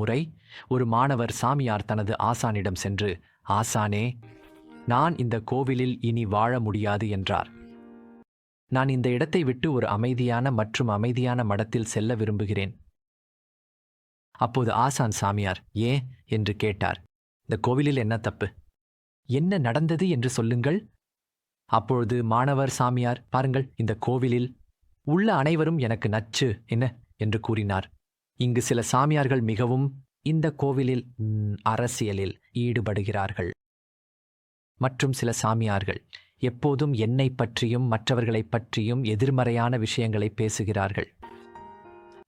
முறை ஒரு மாணவர் சாமியார் தனது ஆசானிடம் சென்று, ஆசானே, நான் இந்த கோவிலில் இனி வாழ முடியாது என்றார். நான் இந்த இடத்தை விட்டு ஒரு அமைதியான மற்றும் அமைதியான மடத்தில் செல்ல விரும்புகிறேன். அப்போது ஆசான் சாமியார் ஏன் என்று கேட்டார். இந்த கோவிலில் என்ன தப்பு? என்ன நடந்தது என்று சொல்லுங்கள். அப்பொழுது மாணவர் சாமியார், பாருங்கள், இந்த கோவிலில் உள்ள அனைவரும் எனக்கு நச்சு என்ன என்று கூறினார். இங்கு சில சாமியார்கள் மிகவும் இந்த கோவிலில் அரசியலில் ஈடுபடுகிறார்கள். மற்றும் சில சாமியார்கள் எப்போதும் என்னை பற்றியும் மற்றவர்களைப் பற்றியும் எதிர்மறையான விஷயங்களை பேசுகிறார்கள்.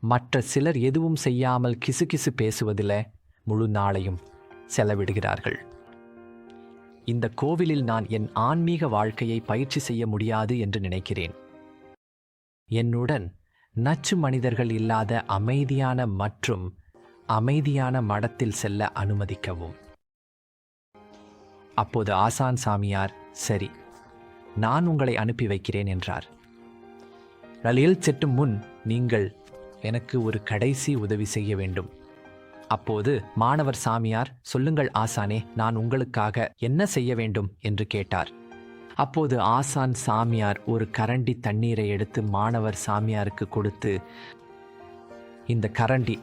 மற்ற சிலர் எதுவும் செய்யாமல் கிசுகிசு பேசுவதில் முழு நாளையும் செலவிடுகிறார்கள். இந்த கோவிலில் நான் என் ஆன்மீக வாழ்க்கையை பயிற்சி செய்ய முடியாது என்று நினைக்கிறேன். என்னுடன் நச்சு மனிதர்கள் இல்லாத அமைதியான மற்றும் அமைதியான மடத்தில் செல்ல அனுமதிக்கவும். அப்போது ஆசான் சாமியார், சரி, நான் உங்களை அனுப்பி வைக்கிறேன் என்றார். ரலில் செட்டும் முன் நீங்கள் எனக்கு ஒரு கடைசி உதவி செய்ய வேண்டும். அப்போது மாணவர் சாமியார், சொல்லுங்கள் ஆசானே, நான் உங்களுக்காக என்ன செய்ய வேண்டும் என்று கேட்டார். அப்போது ஆசான் சாமியார் ஒரு கரண்டி தண்ணீரை எடுத்து மாணவர் சாமியாருக்கு கொடுத்து, இந்த கரண்டி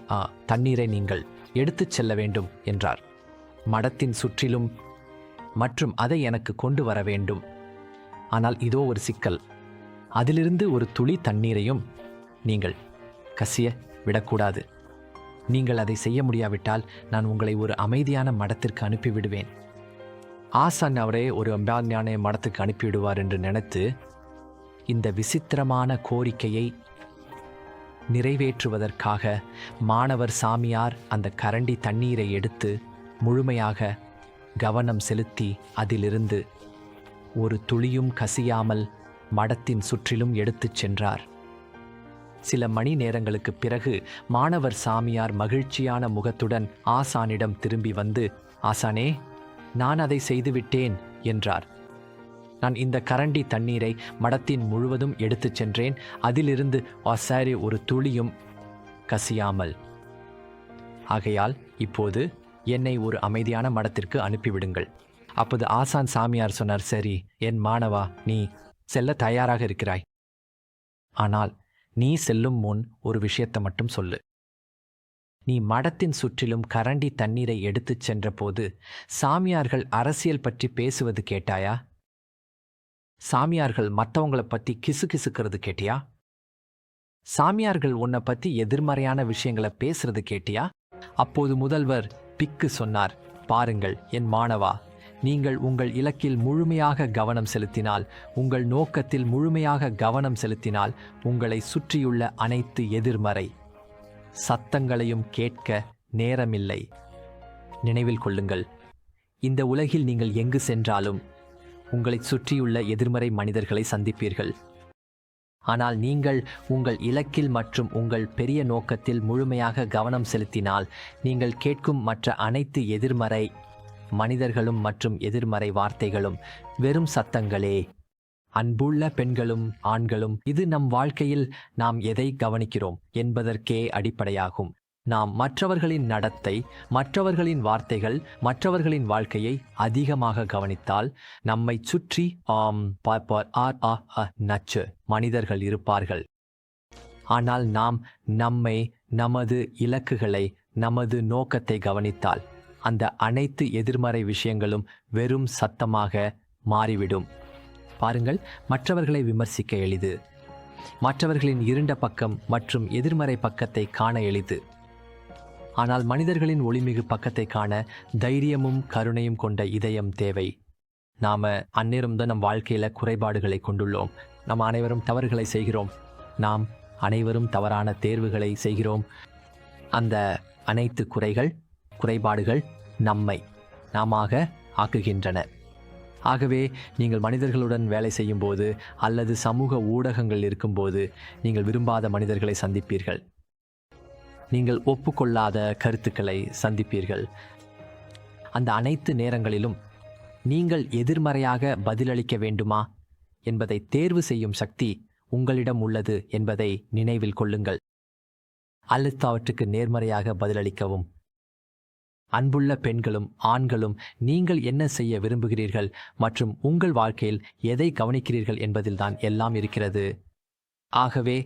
தண்ணீரை நீங்கள் எடுத்துச் செல்ல வேண்டும் என்றார். மடத்தின் சுற்றிலும் மற்றும் அதை எனக்கு கொண்டு வர வேண்டும். ஆனால் இதோ ஒரு சிக்கல், அதிலிருந்து ஒரு துளி தண்ணீரையும் நீங்கள் கசிய விடக்கூடாது. நீங்கள் அதை செய்ய முடியாவிட்டால் நான் உங்களை ஒரு அமைதியான மடத்திற்கு அனுப்பிவிடுவேன். ஆசான் அவரே ஒரு அமைதியான மடத்துக்கு அனுப்பிவிடுவார் என்று நினைத்து இந்த விசித்திரமான கோரிக்கையை நிறைவேற்றுவதற்காக மாணவர் சாமியார் அந்த கரண்டி தண்ணீரை எடுத்து முழுமையாக கவனம் செலுத்தி அதிலிருந்து ஒரு துளியும் கசியாமல் மடத்தின் சுற்றிலும் எடுத்துச் சென்றார். சில மணி நேரங்களுக்கு பிறகு மாணவர் சாமியார் மகிழ்ச்சியான முகத்துடன் ஆசானிடம் திரும்பி வந்து, ஆசானே, நான் அதை செய்துவிட்டேன் என்றார். நான் இந்த கரண்டி தண்ணீரை மடத்தின் முழுவதும் எடுத்துச் சென்றேன். அதிலிருந்து ஒரு துளியும் கசியாமல். ஆகையால் இப்போது என்னை ஒரு அமைதியான மடத்திற்கு அனுப்பிவிடுங்கள். அப்போது ஆசான் சாமியார் சொன்னார், சரி என் மாணவா, நீ செல்ல தயாராக இருக்கிறாய். ஆனால் நீ செல்லும் முன் ஒரு விஷயத்தை மட்டும் சொல்லு. நீ மடத்தின் சுற்றிலும் கரண்டி தண்ணீரை எடுத்துச் சென்ற போது சாமியார்கள் அரசியல் பற்றி பேசுவது கேட்டாயா? சாமியார்கள் மற்றவங்களை பற்றி கிசுகிசுக்கிறது கேட்டியா? சாமியார்கள் உன்னை பற்றி எதிர்மறையான விஷயங்களை பேசுறது கேட்டியா? அப்போது முதல்வர் பிக்கு சொன்னார், பாருங்கள் என் மாணவா, நீங்கள் உங்கள் இலக்கில் முழுமையாக கவனம் செலுத்தினால், உங்கள் நோக்கத்தில் முழுமையாக கவனம் செலுத்தினால், உங்களை சுற்றியுள்ள அனைத்து எதிர்மறை சத்தங்களையும் கேட்க நேரமில்லை. நினைவில் கொள்ளுங்கள், இந்த உலகில் நீங்கள் எங்கு சென்றாலும் உங்களை சுற்றியுள்ள எதிர்மறை மனிதர்களை சந்திப்பீர்கள். ஆனால் நீங்கள் உங்கள் இலக்கில் மற்றும் உங்கள் பெரிய நோக்கத்தில் முழுமையாக கவனம் செலுத்தினால், நீங்கள் கேட்கும் மற்ற அனைத்து எதிர்மறை மனிதர்களும் மற்றும் எதிர்மறை வார்த்தைகளும் வெறும் சத்தங்களே. அன்புள்ள பெண்களும் ஆண்களும், இது நம் வாழ்க்கையில் நாம் எதை கவனிக்கிறோம் என்பதற்கே அடிப்படையாகும். நாம் மற்றவர்களின் நடத்தை, மற்றவர்களின் வார்த்தைகள், மற்றவர்களின் வாழ்க்கையை அதிகமாக கவனித்தால் நம்மை சுற்றி நச்சு மனிதர்கள் இருப்பார்கள். ஆனால் நாம் நம்மை, நமது இலக்குகளை, நமது நோக்கத்தை கவனித்தால் அந்த அனைத்து எதிர்மறை விஷயங்களும் வெறும் சத்தமாக மாறிவிடும். பாருங்கள், மற்றவர்களை விமர்சிக்க எளிது. மற்றவர்களின் இருண்ட பக்கம் மற்றும் எதிர்மறை பக்கத்தை காண எளிது. ஆனால் மனிதர்களின் ஒளிமிகு பக்கத்தை காண தைரியமும் கருணையும் கொண்ட இதயம் தேவை. நாம் அந்நேரம் தான் நம் வாழ்க்கையில் குறைபாடுகளை கொண்டுள்ளோம். நாம் அனைவரும் தவறுகளை செய்கிறோம். நாம் அனைவரும் தவறான தேர்வுகளை செய்கிறோம். அந்த அனைத்து குறைபாடுகள் நம்மை நாமாக ஆக்குகின்றன. ஆகவே நீங்கள் மனிதர்களுடன் வேலை செய்யும் போது அல்லது சமூக ஊடகங்கள் இருக்கும்போது நீங்கள் விரும்பாத மனிதர்களை சந்திப்பீர்கள். நீங்கள் ஒப்புக்கொள்ளாத கருத்துக்களை சந்திப்பீர்கள். அந்த அனைத்து நேரங்களிலும் நீங்கள் எதிர்மறையாக பதிலளிக்க வேண்டுமா என்பதை தேர்வு செய்யும் சக்தி உங்களிடம் உள்ளது என்பதை நினைவில் கொள்ளுங்கள். அல்லது அவற்றுக்கு நேர்மறையாக பதிலளிக்கவும் அன்புள்ள பெண்களும் ஆண்களும் நீங்கள் என்ன செய்ய விரும்புகிறீர்கள் மற்றும் உங்கள் வாழ்க்கையில் எதை கவனிக்கிறீர்கள் என்பதில்தான் எல்லாம் இருக்கிறது. ஆகவே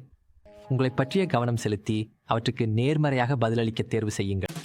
உங்களைப் பற்றிய கவனம் செலுத்தி அவற்றுக்கு நேர்மறையாக பதிலளிக்க தேர்வு செய்யுங்கள்.